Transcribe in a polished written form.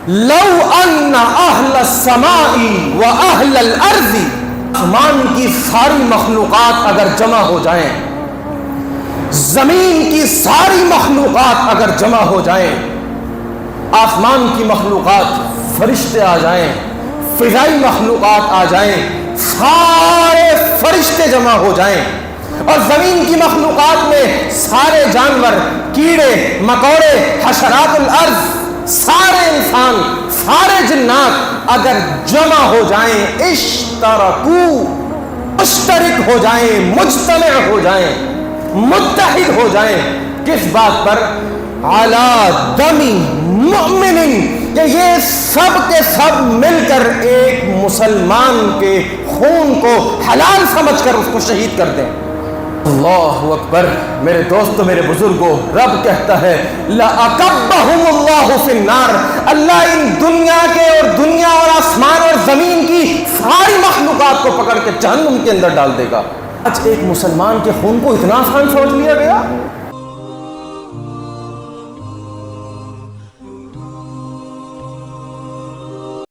لو ان اہل السماء و اہل الارض، آسمان کی ساری مخلوقات اگر جمع ہو جائیں، زمین کی ساری مخلوقات اگر جمع ہو جائیں، آسمان کی مخلوقات، فرشتے آ جائیں، فضائی مخلوقات آ جائیں، سارے فرشتے جمع ہو جائیں، اور زمین کی مخلوقات میں سارے جانور، کیڑے مکوڑے، حشرات الارض، سارے انسان، سارے جنات اگر جمع ہو جائیں، مشترک ہو جائیں، مجتمع ہو جائیں، متحد ہو جائیں، کس بات پر؟ علی دم مؤمن، کہ یہ سب کے سب مل کر ایک مسلمان کے خون کو حلال سمجھ کر اس کو شہید کر دیں۔ اللہ اکبر۔ میرے دوستو، میرے بزرگوں، رب کہتا ہے لَأَكَبَّهُمُ اللَّهُ فِي النَّارِ، اللہ ان دنیا کے اور دنیا اور آسمان اور زمین کی ساری مخلوقات کو پکڑ کے جہنم کے اندر ڈال دے گا۔ آج ایک مسلمان کے خون کو اتنا آسان سمجھ لیا گیا۔